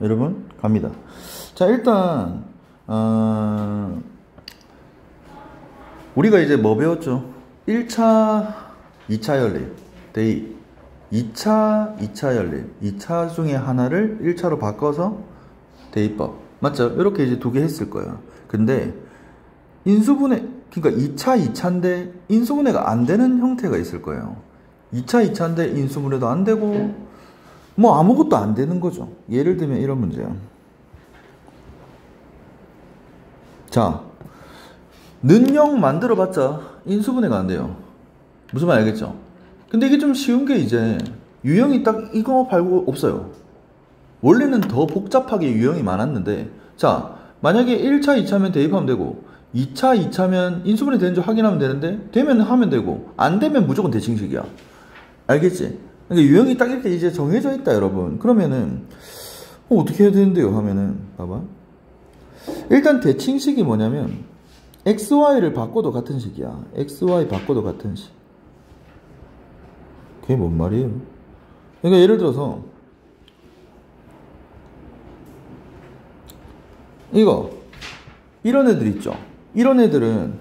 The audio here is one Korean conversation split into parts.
여러분 갑니다. 자 일단 우리가 이제 뭐 배웠죠? 1차 2차 연립 대입, 2차 2차 연립, 2차 중에 하나를 1차로 바꿔서 대입법 맞죠? 이렇게 이제 두 개 했을 거예요. 근데 인수분해, 그러니까 2차 2차인데 인수분해가 안 되는 형태가 있을 거예요. 2차 2차인데 인수분해도 안 되고 뭐 아무것도 안 되는 거죠. 예를 들면 이런 문제야. 자, 는영 만들어봤자 인수분해가 안 돼요. 무슨 말 알겠죠? 근데 이게 좀 쉬운 게 이제 유형이 딱 이거 말고 없어요. 원래는 더 복잡하게 유형이 많았는데, 자 만약에 1차 2차면 대입하면 되고 2차 2차면 인수분해 되는지 확인하면 되는데 되면 하면 되고 안 되면 무조건 대칭식이야. 알겠지? 그러니까 유형이 딱 이렇게 이제 정해져 있다 여러분. 그러면은 어떻게 해야 되는데요 하면은 봐봐. 일단 대칭식이 뭐냐면 XY를 바꿔도 같은 식이야. XY 바꿔도 같은 식. 그게 뭔 말이에요? 그러니까 예를 들어서 이거 이런 애들 있죠. 이런 애들은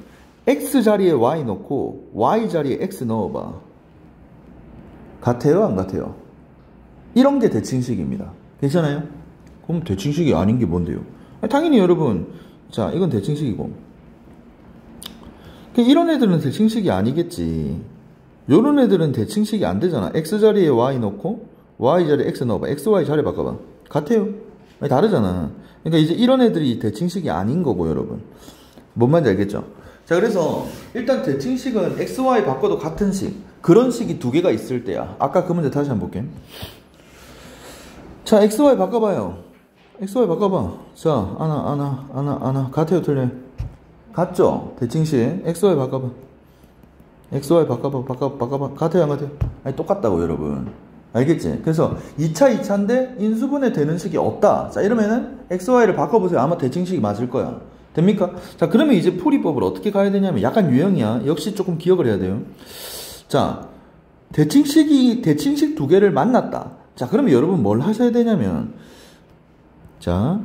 X 자리에 Y 넣고 Y 자리에 X 넣어봐. 같아요 안 같아요? 이런 게 대칭식입니다. 괜찮아요? 그럼 대칭식이 아닌 게 뭔데요? 당연히 여러분, 자 이건 대칭식이고 이런 애들은 대칭식이 아니겠지. 요런 애들은 대칭식이 안 되잖아. X 자리에 Y 넣고 Y 자리에 X 넣어봐. X, Y 자리 바꿔봐. 같아요? 아니, 다르잖아. 그러니까 이제 이런 애들이 대칭식이 아닌 거고 여러분. 뭔 말인지 알겠죠? 자 그래서 일단 대칭식은 X, Y 바꿔도 같은 식. 그런 식이 두 개가 있을 때야. 아까 그 문제 다시 한번 볼게. 자 X, Y 바꿔봐요. X, Y 바꿔봐. 자 하나 같아요 틀려요? 같죠? 대칭식 X, Y 바꿔봐. X, Y 바꿔봐. 같아요 안 같아요? 아니 똑같다고 여러분. 알겠지? 그래서 2차 2차인데 인수분해 되는 식이 없다. 자 이러면은 X, Y를 바꿔보세요. 아마 대칭식이 맞을 거야. 됩니까? 자 그러면 이제 풀이법을 어떻게 가야 되냐면 약간 유형이야. 역시 조금 기억을 해야 돼요. 자 대칭식 두 개를 만났다. 자 그러면 여러분 뭘 하셔야 되냐면 자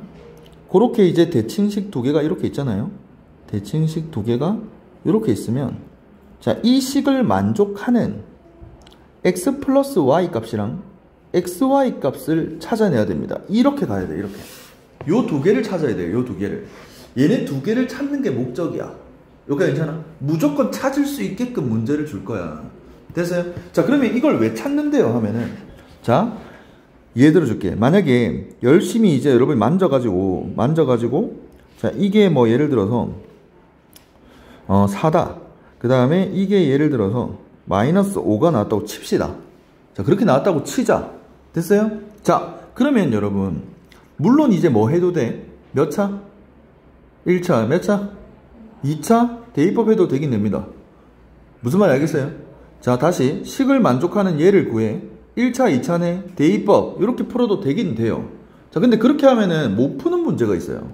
그렇게 이제 대칭식 두 개가 이렇게 있잖아요. 대칭식 두 개가 이렇게 있으면 자 이 식을 만족하는 x 플러스 y 값이랑 xy 값을 찾아내야 됩니다. 이렇게 가야 돼. 이렇게 요 두 개를 찾아야 돼요. 요 두 개를. 얘네 두 개를 찾는 게 목적이야. 여기가 괜찮아? 무조건 찾을 수 있게끔 문제를 줄 거야. 됐어요? 자 그러면 이걸 왜 찾는데요 하면은 자 예를 들어줄게. 만약에 열심히 이제 여러분이 만져가지고 자 이게 뭐 예를 들어서 4다. 그 다음에 이게 예를 들어서 마이너스 5가 나왔다고 칩시다. 자 그렇게 나왔다고 치자. 됐어요? 자 그러면 여러분 물론 이제 뭐 해도 돼? 몇 차? 1차 몇 차? 2차 대입법 해도 되긴 됩니다. 무슨 말 알겠어요? 자 다시 식을 만족하는 얘를 구해. 1차 2차네 대입법 이렇게 풀어도 되긴 돼요. 자 근데 그렇게 하면은 못 푸는 문제가 있어요.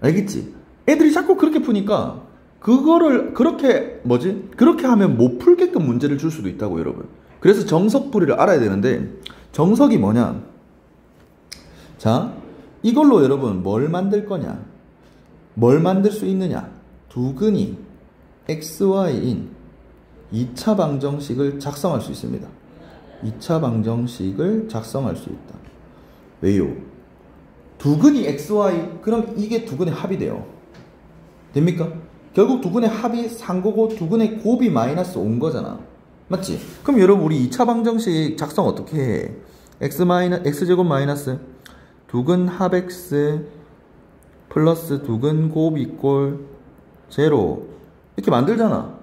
알겠지? 애들이 자꾸 그렇게 푸니까 그거를 그렇게 그렇게 하면 못 풀게끔 문제를 줄 수도 있다고 여러분. 그래서 정석풀이를 알아야 되는데 정석이 뭐냐? 자 이걸로 여러분 뭘 만들 거냐? 뭘 만들 수 있느냐? 두근이 xy인 2차 방정식을 작성할 수 있습니다. 2차 방정식을 작성할 수 있다. 왜요? 두근이 xy 그럼 이게 두근의 합이 돼요. 됩니까? 결국 두근의 합이 산 거고 두근의 곱이 마이너스 온 거잖아. 맞지? 그럼 여러분 우리 2차 방정식 작성 어떻게 해? x제곱 마이너스 두근 합 x 플러스 두근 곱 이꼴 제로 이렇게 만들잖아.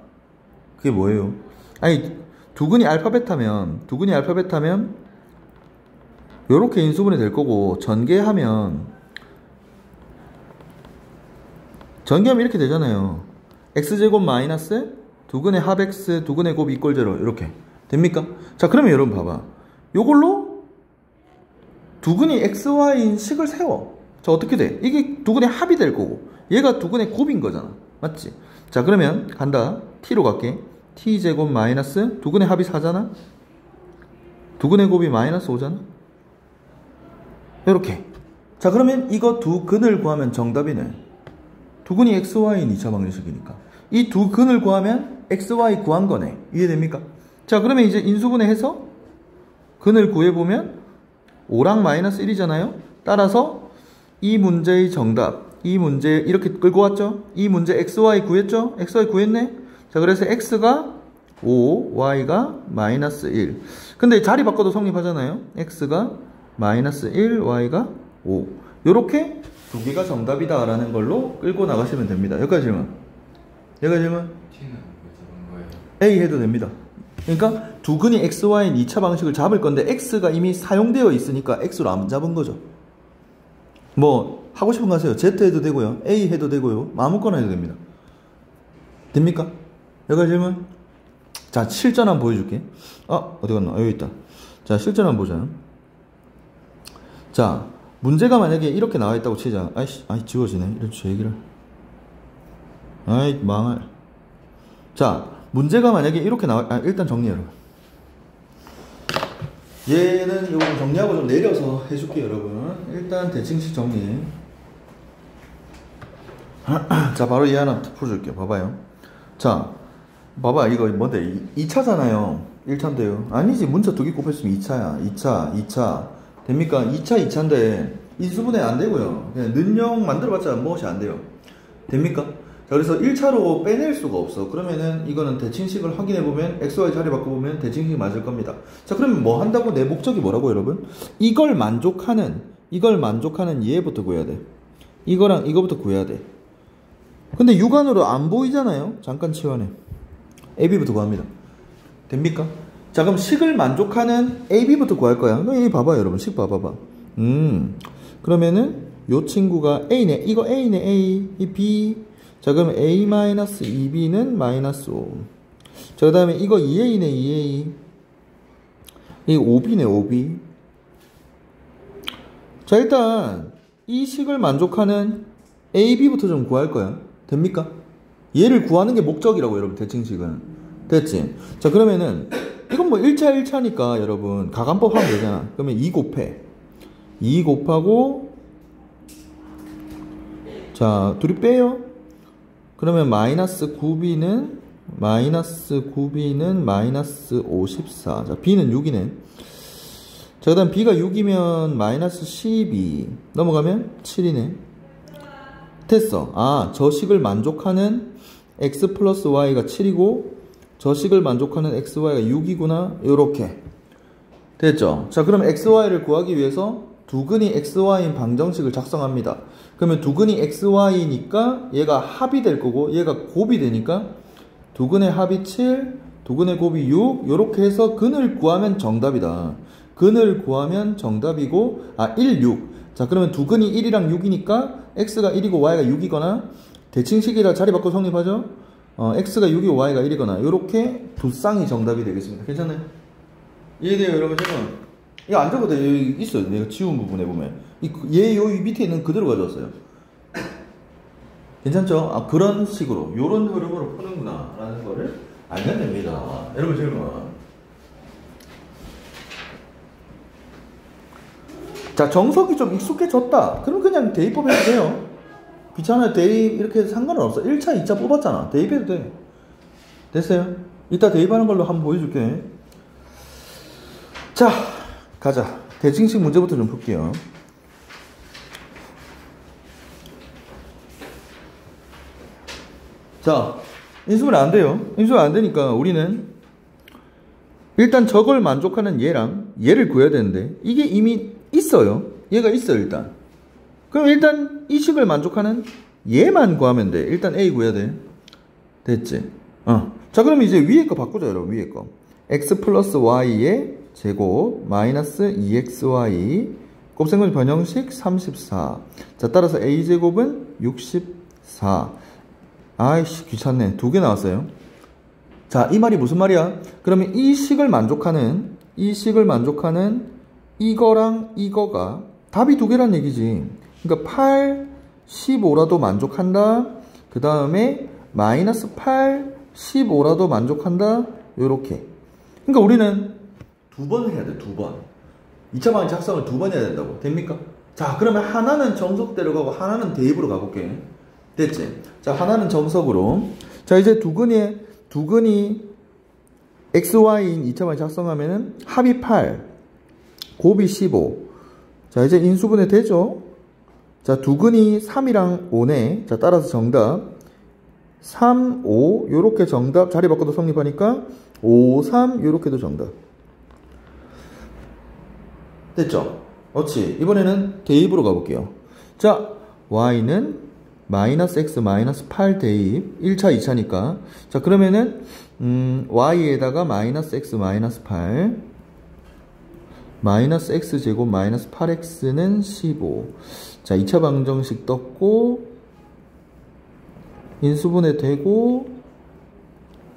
그게 뭐예요? 아니 두근이 알파벳하면 요렇게 인수분해 될 거고 전개하면 이렇게 되잖아요. x제곱 마이너스 두근의 합 x 두근의 곱 이꼴 제로 이렇게 됩니까? 자 그러면 여러분 봐봐. 요걸로 두근이 xy인 식을 세워. 자 어떻게 돼? 이게 두근의 합이 될 거고 얘가 두근의 곱인 거잖아. 맞지? 자 그러면 간다. t로 갈게. t제곱 마이너스 두근의 합이 4잖아. 두근의 곱이 마이너스 5잖아. 요렇게. 자, 그러면 이거 두 근을 구하면 정답이네. 두 근이 xy인 2차 방정식이니까. 이 두 근을 구하면 xy 구한 거네. 이해됩니까? 자, 그러면 이제 인수분해해서 근을 구해보면 5랑 마이너스 1이잖아요. 따라서 이 문제의 정답, 이 문제 이렇게 끌고 왔죠? 이 문제 xy 구했죠? xy 구했네? 자, 그래서 x가 5, y가 마이너스 1. 근데 자리 바꿔도 성립하잖아요. x가 마이너스 1, y가 5. 요렇게 두 개가 정답이다 라는 걸로 끌고 나가시면 됩니다. 여기까지 질문. 여기까지 질문. t는 왜 잡은 거예요? A 해도 됩니다. 그러니까 두 근이 xy인 2차 방식을 잡을 건데 x가 이미 사용되어 있으니까 x로 안 잡은 거죠. 뭐 하고 싶은 거 하세요. Z 해도 되고요. A 해도 되고요. 아무거나 해도 됩니다. 됩니까? 여기까지 질문. 자, 실전 한번 보여줄게. 어디 갔나? 여기 있다. 자, 실전 한번 보자. 자, 문제가 만약에 이렇게 나와 있다고 치자. 아이 지워지네. 이런 제 얘기를. 아이 망할. 자, 문제가 만약에 이렇게 나와. 일단 정리 여러분. 얘는 이거 정리하고 좀 내려서 해줄게요 여러분. 일단 대칭식 정리. 자, 바로 얘 하나 풀어줄게요. 봐봐요. 자, 봐봐. 이거 뭔데? 2차잖아요 1차인데요 아니지, 문자 두 개 곱했으면 2차야 2차 됩니까? 2차 2차인데 인수분해 안 되고요. 그냥 는영 만들어봤자 무엇이 안 돼요. 됩니까? 자, 그래서 1차로 빼낼 수가 없어. 그러면은 이거는 대칭식을 확인해보면 xy 자리 바꿔보면 대칭식이 맞을 겁니다. 자, 그러면 뭐 한다고? 내 목적이 뭐라고 여러분? 이걸 만족하는 얘부터 구해야 돼. 이거랑 이거부터 구해야 돼. 근데 육안으로 안 보이잖아요. 잠깐 치워내. AB부터 구합니다. 됩니까? 자, 그럼 식을 만족하는 AB부터 구할 거야. 여기 봐봐 여러분. 식 봐봐봐. 그러면은 요 친구가 A네. 이거 A네. A. 이 B. 자, 그러면 A-2B는 마이너스 5. 자, 그 다음에 이거 2A네. 2A. 이 5B네. 5B. 자, 일단 이 식을 만족하는 AB부터 좀 구할 거야. 됩니까? 얘를 구하는 게 목적이라고 여러분. 대칭식은. 됐지? 자, 그러면은 이건 뭐 1차 1차니까 여러분 가감법 하면 되잖아. 그러면 2 곱해. 2 곱하고 자, 둘이 빼요. 그러면 마이너스 9B는 마이너스 54. 자, B는 6이네. 자, 그 다음 B가 6이면 마이너스 12 넘어가면 7이네. 됐어. 저 식을 만족하는 x 플러스 y가 7이고 저 식을 만족하는 xy가 6이구나. 요렇게 됐죠. 자, 그럼 xy를 구하기 위해서 두근이 xy인 방정식을 작성합니다. 그러면 두근이 xy니까 얘가 합이 될 거고 얘가 곱이 되니까 두근의 합이 7, 두근의 곱이 6. 요렇게 해서 근을 구하면 정답이다. 근을 구하면 정답이고 1, 6. 자, 그러면 두근이 1이랑 6이니까 x가 1이고 y가 6이거나 대칭식이라 자리 바꿔 성립하죠. x가 6이고 y가 1이거나 요렇게 두 쌍이 정답이 되겠습니다. 괜찮나요? 이해돼요 여러분? 지금 이거 안 적어도 여기 있어요. 내가 지운 부분에 보면 얘 여기 밑에 있는 그대로 가져왔어요. 괜찮죠? 그런 식으로 요런 흐름으로 푸는구나 라는 거를 알면 됩니다. 여러분 질문. 자, 정석이 좀 익숙해졌다. 그럼 그냥 대입법 해도 돼요. 귀찮아요. 대입 이렇게 상관은 없어. 1차, 2차 뽑았잖아. 대입해도 돼. 됐어요? 이따 대입하는 걸로 한번 보여줄게. 자, 가자. 대칭식 문제부터 좀 풀게요. 자, 인수분해 안 돼요. 인수분해 안 되니까 우리는 일단 저걸 만족하는 얘랑 얘를 구해야 되는데 이게 이미 있어요. 얘가 있어요 일단. 그럼 일단 이 식을 만족하는 얘만 구하면 돼. 일단 A 구해야 돼. 됐지? 자, 그럼 이제 위에 거 바꾸자 여러분. 위에 거 x 플러스 y의 제곱 마이너스 2xy 곱셈글 변형식 34. 자, 따라서 a제곱은 64. 아이씨 귀찮네. 두 개 나왔어요. 자, 이 말이 무슨 말이야? 그러면 이 식을 만족하는 이거랑 이거가 답이 두 개란 얘기지. 그러니까 8, 15라도 만족한다. 그 다음에 마이너스 8, 15라도 만족한다. 요렇게. 그러니까 우리는 두 번 해야 돼. 두 번. 2차 방정 작성을 2번 해야 된다고. 됩니까? 자, 그러면 하나는 정석대로 가고 하나는 대입으로 가볼게. 됐지? 자, 하나는 정석으로. 자, 이제 두근이 XY인 2차 방정 작성하면은 합이 8, 곱이 15. 자, 이제 인수분해 되죠? 자, 두근이 3이랑 5네. 자, 따라서 정답 3, 5 요렇게 정답. 자리 바꿔도 성립하니까 5, 3 요렇게도 정답. 됐죠? 그렇지. 이번에는 대입으로 가볼게요. 자, y는 마이너스 x 마이너스 8 대입 1차 2차니까. 자, 그러면은 y에다가 마이너스 x 마이너스 8 마이너스 x제곱 마이너스 8x는 15. 자, 2차 방정식 떴고 인수분해 되고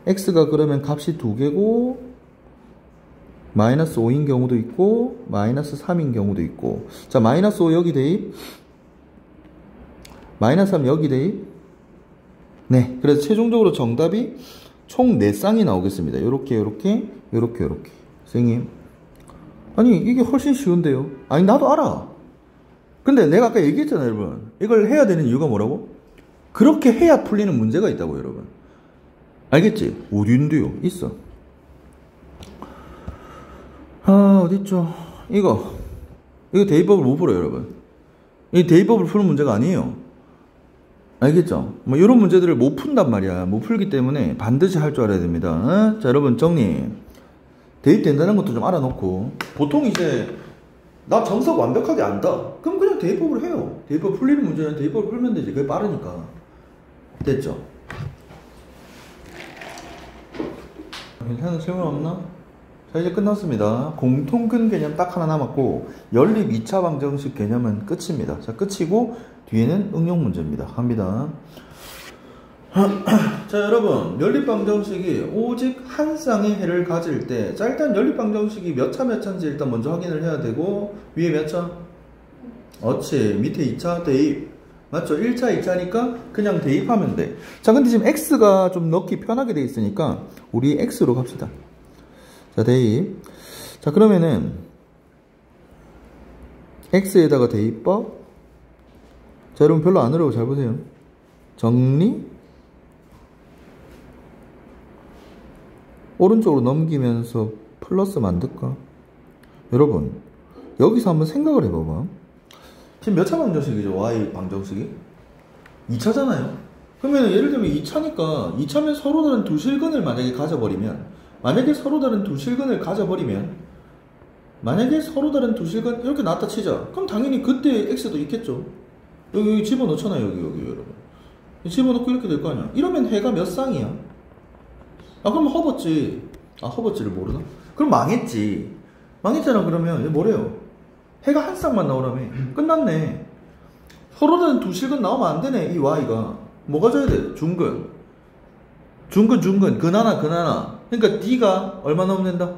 x가 그러면 값이 2개고 마이너스 5인 경우도 있고 마이너스 3인 경우도 있고. 자, 마이너스 5 여기 대입 마이너스 3 여기 대입. 네, 그래서 최종적으로 정답이 총 4쌍이 나오겠습니다. 요렇게 선생님, 아니 이게 훨씬 쉬운데요. 아니 나도 알아. 근데 내가 아까 얘기했잖아요 여러분. 이걸 해야 되는 이유가 뭐라고? 그렇게 해야 풀리는 문제가 있다고 여러분. 알겠지? 어딘데요? 있어. 아, 어딨죠? 이거 대입법을 못 풀어요 여러분. 이 대입법을 푸는 문제가 아니에요. 알겠죠? 뭐 이런 문제들을 못 푼단 말이야. 못 풀기 때문에 반드시 할 줄 알아야 됩니다. 어? 자, 여러분 정리. 대입된다는 것도 좀 알아놓고. 보통 이제 나 정석 완벽하게 안다. 그럼 그냥 대입법을 해요. 대입법 풀리는 문제는 대입법을 풀면 되지. 그게 빠르니까. 됐죠? 괜찮은 질문 없나? 자, 이제 끝났습니다. 공통근 개념 딱 하나 남았고 연립 2차 방정식 개념은 끝입니다. 자, 끝이고 뒤에는 응용 문제입니다. 갑니다. 자, 여러분 연립 방정식이 오직 한 쌍의 해를 가질 때, 자, 일단 연립 방정식이 몇 차인지 일단 먼저 확인을 해야 되고, 위에 몇 차? 어치 밑에 2차 대입. 맞죠? 1차 2차니까 그냥 대입하면 돼. 자, 근데 지금 x가 좀 넣기 편하게 돼 있으니까 우리 x로 갑시다. 자, 대입. 자, 그러면은 x에다가 대입법. 자, 여러분 별로 안 어려워. 잘 보세요. 정리. 오른쪽으로 넘기면서 플러스 만들까? 여러분 여기서 한번 생각을 해봐봐. 지금 몇 차 방정식이죠? y 방정식이? 2차잖아요? 그러면 예를 들면 2차니까 2차면 서로 다른 두 실근을 만약에 서로 다른 두 실근을 가져버리면 이렇게 나왔다 치자. 그럼 당연히 그때 x도 있겠죠. 여기 집어넣잖아요. 여기 여러분 집어넣고 이렇게 될 거 아니야. 이러면 해가 몇 쌍이야? 아, 그럼 허벅지. 아, 허벅지를 모르나? 그럼 망했잖아. 그러면 얘 뭐래요? 해가 한 쌍만 나오라며. 끝났네. 서로 다른 두 실근 나오면 안 되네. 이 y가 뭐 가져야 돼? 중근, 근하나. 그러니까 d가 얼마 나오면 된다?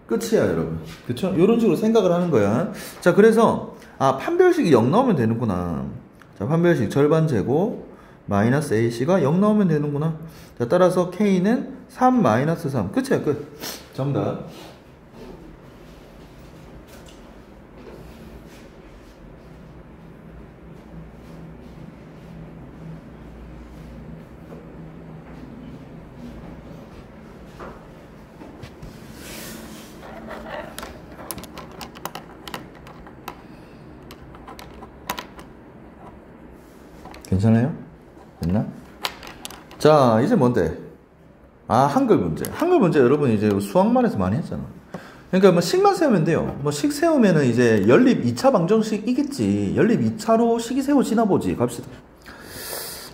끝이야 여러분. 그쵸? 이런 식으로 생각을 하는 거야. 자, 그래서 판별식이 0 나오면 되는구나. 자, 판별식 절반 제곱 마이너스 ac가 0 나오면 되는구나. 자, 따라서 k는 3 마이너스 3. 끝이야, 끝. 정답. 괜찮아요? 됐나? 자, 이제 뭔데? 한글 문제 여러분 이제 수학만에서 많이 했잖아. 그러니까 뭐 식만 세우면 돼요. 뭐 식 세우면은 이제 연립 2차 방정식이겠지. 연립 2차로 식이 세워지나 보지. 갑시다.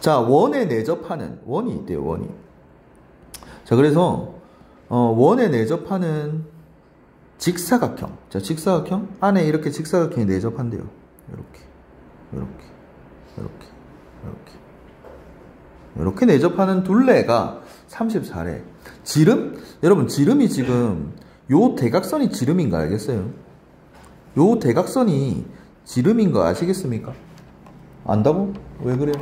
자, 원에 내접하는 원이 있대요. 원이. 자, 그래서 원에 내접하는 직사각형. 자, 직사각형 안에 이렇게 직사각형이 내접한대요. 이렇게 내접하는 둘레가 34래. 지름? 여러분 지름이 지금 요 대각선이 지름인 거 알겠어요? 요 대각선이 지름인 거 아시겠습니까? 안다고? 왜 그래요?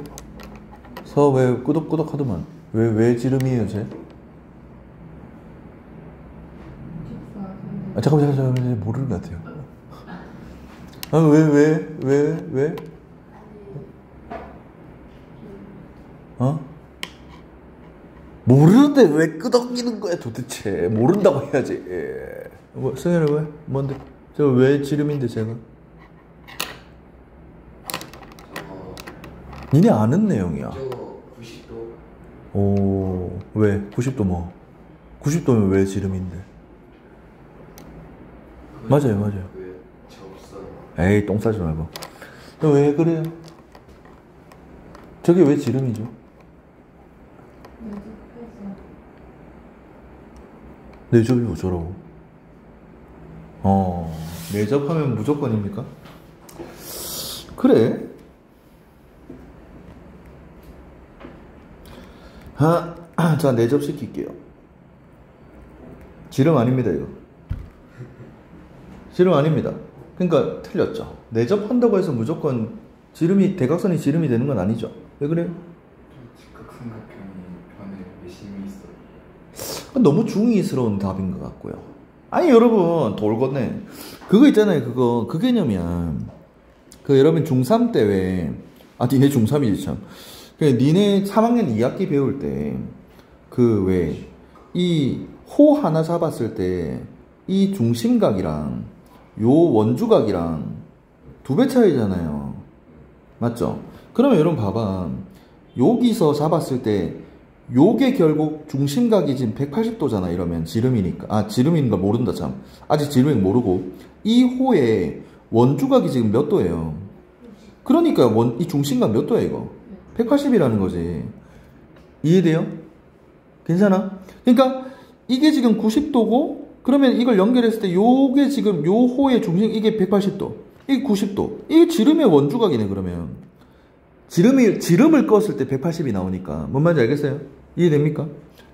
왜 끄덕끄덕 하더만. 왜 지름이에요 쟤? 잠깐만 모르는 것 같아요. 아, 왜? 어? 모르는데 왜 끄덕이는 거야 도대체. 모른다고 해야지. 뭐, 승현이 왜? 뭔데? 저 왜 지름인데 제가? 니네 아는 내용이야. 저거 90도. 오, 왜? 90도 뭐? 90도면 왜 지름인데? 맞아요. 왜저 없어요? 에이, 똥 싸지 말고. 왜 그래요? 저게 왜 지름이죠? 내접이 어쩌라고? 내접하면 무조건입니까? 그래. 자, 내접 시킬게요. 지름 아닙니다, 이거. 지름 아닙니다. 그러니까 틀렸죠. 내접한다고 해서 무조건 지름이, 대각선이 지름이 되는 건 아니죠. 왜 그래요? 직각삼각형이 변에 의심이 있어요. 너무 중의스러운 답인 것 같고요. 아니, 여러분, 돌겠네. 그거 있잖아요, 그거. 그 개념이야. 그, 여러분, 중3 때 왜, 니네 중3이지, 참. 그, 니네 3학년 2학기 배울 때, 그, 왜, 이, 호 하나 잡았을 때, 이 중심각이랑, 요 원주각이랑, 2배 차이잖아요. 맞죠? 그러면 여러분 봐봐. 여기서 잡았을 때, 요게 결국 중심각이 지금 180도잖아, 이러면. 지름이니까. 지름인 거 모른다, 참. 아직 지름인 거 모르고. 이 호에 원주각이 지금 몇 도예요? 그러니까 이 중심각 몇 도야, 이거? 180이라는 거지. 이해돼요? 괜찮아? 그러니까 이게 지금 90도고, 그러면 이걸 연결했을 때 요게 지금 요 호의 중심, 이게 180도. 이게 90도. 이게 지름의 원주각이네, 그러면. 지름을 껐을 때 180이 나오니까. 뭔 말인지 알겠어요? 이해됩니까?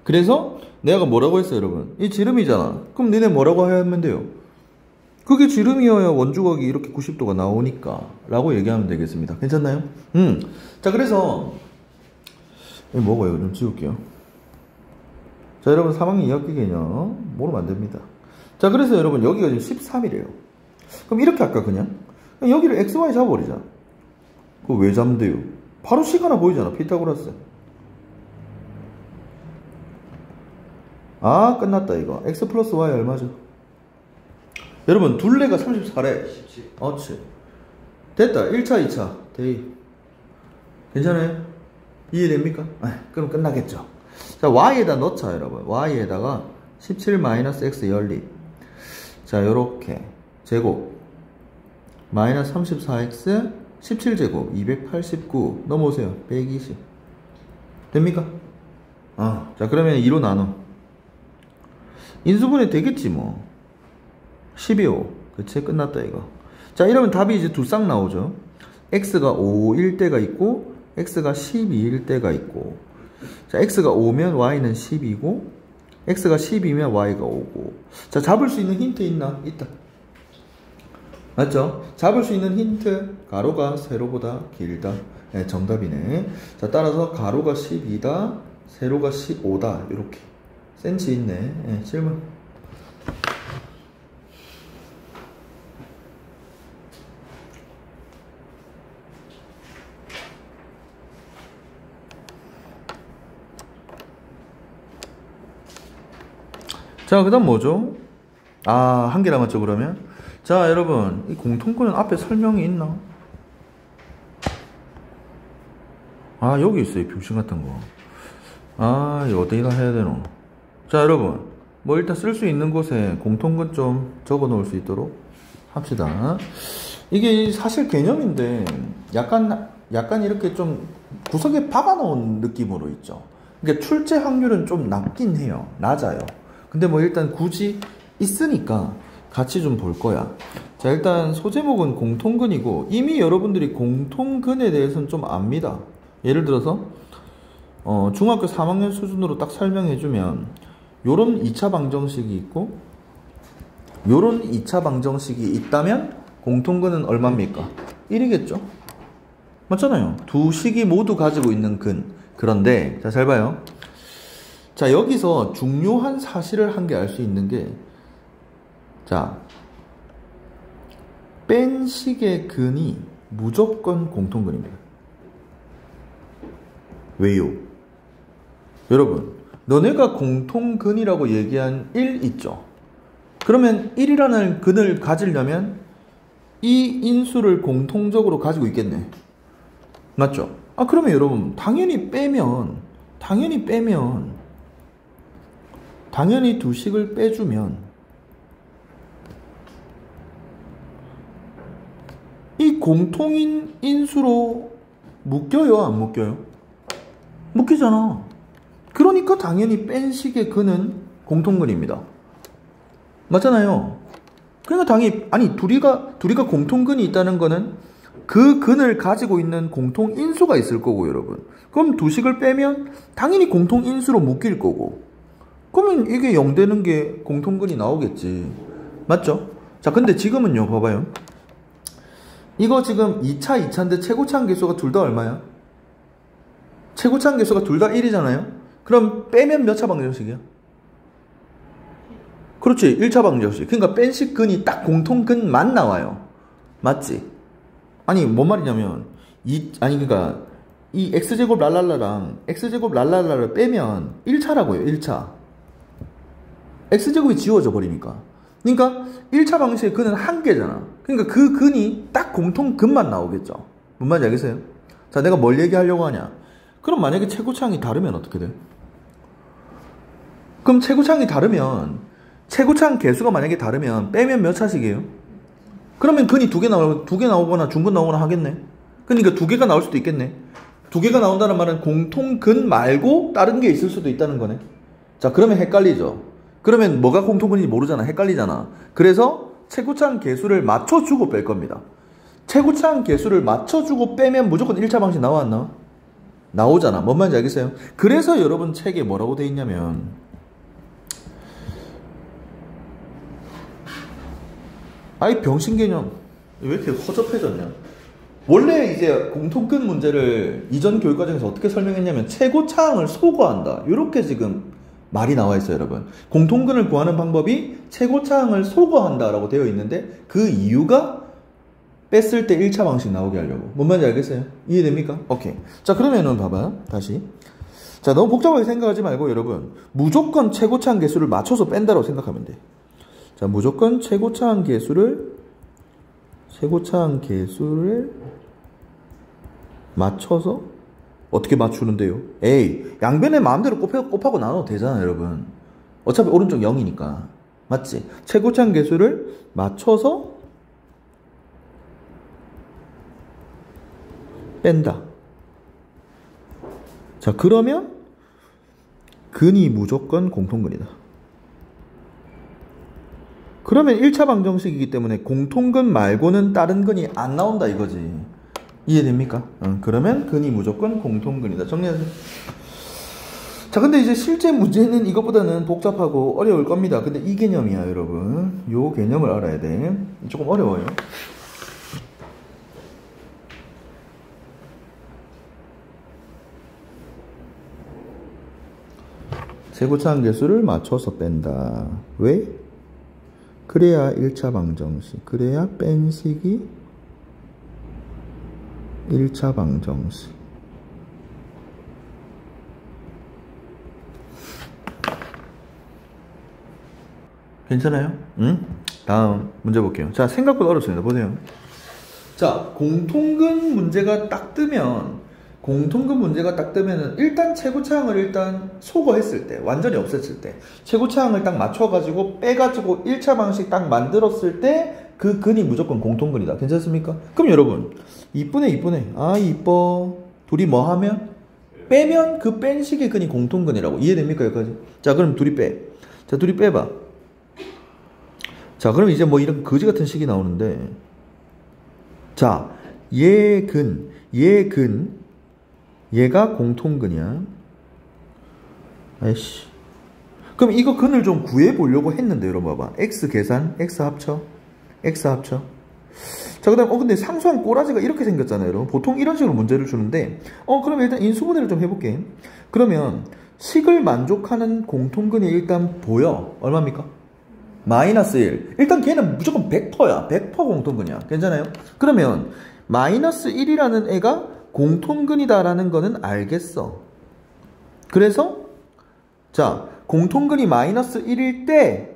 그래서 내가 뭐라고 했어요, 여러분? 이 지름이잖아. 그럼 니네 뭐라고 하면 돼요? 그게 지름이어야 원주각이 이렇게 90도가 나오니까 라고 얘기하면 되겠습니다. 괜찮나요? 자, 그래서 이거 뭐고요? 좀 지울게요. 자, 여러분 3학년 2학기 개념 모르면 안 됩니다. 자, 그래서 여러분 여기가 지금 13이래요. 그럼 이렇게 할까 그냥? 여기를 XY 잡아버리자. 그거 왜 잡는데요? 바로 식 하나 보이잖아. 피타고라스. 끝났다 이거. X 플러스 Y 얼마죠? 여러분 둘레가 34래. 17. 그렇지. 됐다. 1차 2차 대입. 괜찮아요? 이해됩니까? 그럼 끝나겠죠. 자, Y에다 넣자 여러분. Y에다가 17-X 연립. 자, 요렇게 제곱 마이너스 34X 17제곱 289 넘어오세요. 120 됩니까? 자, 그러면 2로 나눠. 인수분해 되겠지 뭐. 12호. 그치? 끝났다 이거. 자, 이러면 답이 이제 두 쌍 나오죠. x가 5일 때가 있고 x가 12일 때가 있고. 자, x가 5면 y는 10이고 x가 10이면 y가 5고. 자, 잡을 수 있는 힌트 있나? 있다. 맞죠? 잡을 수 있는 힌트. 가로가 세로보다 길다. 네, 정답이네. 자, 따라서 가로가 12다 세로가 15다 이렇게 센치 있네. 네, 질문. 자, 그 다음 뭐죠? 한 개 남았죠, 그러면? 자, 여러분, 이 공통권은 앞에 설명이 있나? 여기 있어요, 병신 같은 거. 이거 어디다 해야 되노? 자, 여러분, 뭐 일단 쓸 수 있는 곳에 공통권 좀 적어 놓을 수 있도록 합시다. 이게 사실 개념인데, 약간 이렇게 좀 구석에 박아 놓은 느낌으로 있죠. 그러니까 출제 확률은 좀 낮긴 해요. 낮아요. 근데 뭐 일단 굳이 있으니까 같이 좀 볼 거야. 자, 일단 소제목은 공통근이고 이미 여러분들이 공통근에 대해서는 좀 압니다. 예를 들어서 중학교 3학년 수준으로 딱 설명해주면 요런 2차 방정식이 있고 요런 2차 방정식이 있다면 공통근은 얼마입니까? 1이겠죠? 맞잖아요. 두 식이 모두 가지고 있는 근. 그런데 자, 잘 봐요. 자, 여기서 중요한 사실을 한 개 알 수 있는 게, 자, 뺀 식의 근이 무조건 공통근입니다. 왜요? 여러분, 너네가 공통근이라고 얘기한 1 있죠? 그러면 1이라는 근을 가지려면 이 인수를 공통적으로 가지고 있겠네. 맞죠? 그러면 여러분, 당연히 두 식을 빼주면 이 공통인 인수로 묶여요, 안 묶여요? 묶이잖아. 그러니까 당연히 뺀 식의 근은 공통근입니다. 맞잖아요. 그러니까 당연히 둘이가 공통근이 있다는 거는 그 근을 가지고 있는 공통인수가 있을 거고, 여러분. 그럼 두 식을 빼면 당연히 공통인수로 묶일 거고, 그러면 이게 0 되는 게 공통근이 나오겠지. 맞죠? 자, 근데 지금은요, 봐봐요. 이거 지금 2차, 2차인데 최고차항 계수가 둘 다 얼마야? 최고차항 계수가 둘 다 1이잖아요? 그럼 빼면 몇 차 방정식이야? 그렇지, 1차 방정식. 그러니까 뺀식 근이 딱 공통근만 나와요. 맞지? 아니, 뭔 말이냐면, 그러니까, 이 x제곱 랄랄라랑 x제곱 랄랄라를 빼면 1차라고요, 1차. x제곱이 지워져 버리니까. 그러니까 1차 방식의 근은 한 개잖아. 그러니까 그 근이 딱 공통근만 나오겠죠. 뭔 말인지 알겠어요? 자, 내가 뭘 얘기하려고 하냐. 그럼 만약에 최고차항이 다르면 어떻게 돼? 그럼 최고차항이 다르면, 최고차항 개수가 만약에 다르면 빼면 몇 차식이에요? 그러면 근이 두 개 나오거나 중근 나오거나 하겠네. 그러니까 두 개가 나올 수도 있겠네. 두 개가 나온다는 말은 공통근 말고 다른 게 있을 수도 있다는 거네. 자, 그러면 헷갈리죠. 그러면 뭐가 공통근인지 모르잖아. 헷갈리잖아. 그래서 최고차항 개수를 맞춰주고 뺄 겁니다. 최고차항 개수를 맞춰주고 빼면 무조건 1차 방식 나와 안 나와? 나오잖아. 뭔 말인지 알겠어요? 그래서 여러분 책에 뭐라고 돼 있냐면, 아이 병신 개념 왜 이렇게 허접해졌냐. 원래 이제 공통근 문제를 이전 교육과정에서 어떻게 설명했냐면 최고차항을 소거한다, 이렇게 지금 말이 나와 있어요. 여러분, 공통근을 구하는 방법이 최고차항을 소거한다 라고 되어 있는데, 그 이유가 뺐을 때 1차 방식 나오게 하려고. 뭔 말인지 알겠어요? 이해됩니까? 오케이. 자, 그러면은 봐봐, 다시. 자, 너무 복잡하게 생각하지 말고 여러분, 무조건 최고차항 개수를 맞춰서 뺀다고 생각하면 돼. 자, 무조건 최고차항 개수를 맞춰서 어떻게 맞추는데요? 양변에 마음대로 곱하고 나눠도 되잖아, 여러분. 어차피 오른쪽 0이니까. 맞지? 최고차항 개수를 맞춰서 뺀다. 자, 그러면 근이 무조건 공통근이다. 그러면 1차 방정식이기 때문에 공통근 말고는 다른 근이 안 나온다 이거지. 이해됩니까? 그러면 근이 무조건 공통근이다. 정리하세요. 자, 근데 이제 실제 문제는 이것보다는 복잡하고 어려울 겁니다. 근데 이 개념이야, 여러분. 요 개념을 알아야 돼. 조금 어려워요. 최고차항 개수를 맞춰서 뺀다. 왜? 그래야 1차 방정식, 그래야 뺀 식이 1차 방정식. 괜찮아요? 응? 다음 문제 볼게요. 자, 생각보다 어렵습니다. 보세요. 자, 공통근 문제가 딱 뜨면 일단 최고차항을 일단 소거했을 때, 완전히 없앴을 때, 최고차항을 딱 맞춰가지고 빼가지고 1차 방식 딱 만들었을 때 그 근이 무조건 공통근이다. 괜찮습니까? 그럼 여러분, 이쁘네. 아, 이뻐. 둘이 뭐 하면? 빼면 그 뺀 식의 근이 공통근이라고. 이해됩니까? 여기까지? 자, 그럼 둘이 빼. 자, 둘이 빼봐. 자, 그럼 이제 뭐 이런 거지 같은 식이 나오는데, 자, 얘가 공통근이야. 아이씨. 그럼 이거 근을 좀 구해보려고 했는데, 여러분 봐봐. x 계산, x 합쳐. 자, 그 다음, 근데 상수한 꼬라지가 이렇게 생겼잖아요, 여러분. 보통 이런 식으로 문제를 주는데, 그럼 일단 인수분해를 좀 해볼게. 그러면, 식을 만족하는 공통근이 일단 보여. 얼마입니까? 마이너스 1. 일단 걔는 무조건 100%야. 100% 공통근이야. 괜찮아요? 그러면 마이너스 1이라는 애가 공통근이다라는 거는 알겠어. 그래서 자, 공통근이 마이너스 1일 때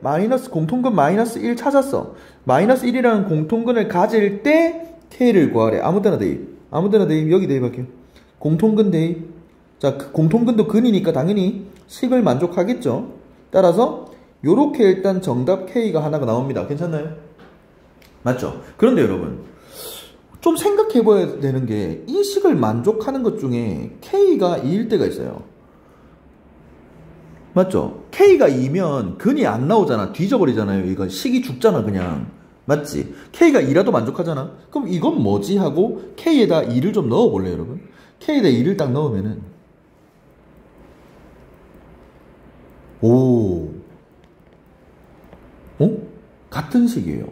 공통근 마이너스 1 찾았어. 마이너스 1이라는 공통근을 가질 때 K를 구하래. 아무 데나 대입. 아무 데나 대입. 여기 대입할게요. 공통근 대입. 자, 공통근도 근이니까 당연히 식을 만족하겠죠. 따라서 요렇게 일단 정답 K가 하나가 나옵니다. 괜찮나요? 맞죠? 그런데 여러분 좀 생각해봐야 되는 게 이 식을 만족하는 것 중에 K가 2일 때가 있어요. 맞죠? K가 2면 근이 안 나오잖아. 뒤져버리잖아요. 이거 식이 죽잖아 그냥. 맞지? K가 2라도 만족하잖아. 그럼 이건 뭐지? 하고 K에다 2를 좀 넣어볼래요 여러분? K에다 2를 딱 넣으면은 오, 같은 식이에요.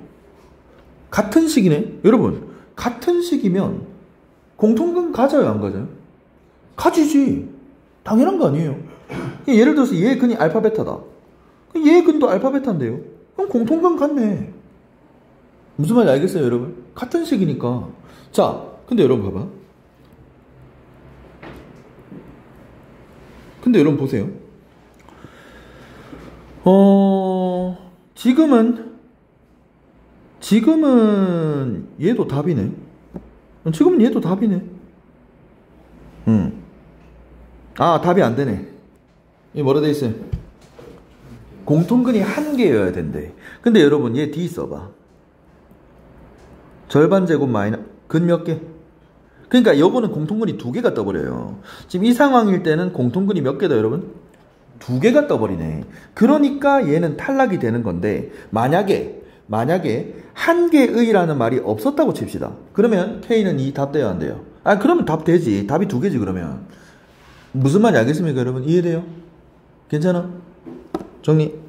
같은 식이네? 여러분 같은 식이면 공통근 가져요 안 가져요? 가지지. 당연한 거 아니에요. 예를 들어서 얘의 근이 알파 베타다. 얘의 근도 알파 베타인데요. 그럼 공통근 같네. 무슨 말인지 알겠어요 여러분? 같은 식이니까. 자, 근데 여러분 봐봐. 근데 여러분 보세요. 지금은 얘도 답이네. 지금은 얘도 답이네. 아, 답이 안 되네. 이 뭐라 돼 있어요? 공통근이 한 개여야 된대. 근데 여러분 얘 D 써봐. 절반 제곱 마이너스 근 몇 개? 그러니까 요거는 공통근이 두 개가 떠버려요. 지금 이 상황일 때는 공통근이 몇 개다 여러분? 두 개가 떠버리네. 그러니까 얘는 탈락이 되는 건데 만약에 한 개의라는 말이 없었다고 칩시다. 그러면 K는 이 답 돼야 안 돼요? 아, 그러면 답 되지. 답이 두 개지 그러면. 무슨 말인지 알겠습니까 여러분? 이해돼요? 괜찮아? 정리.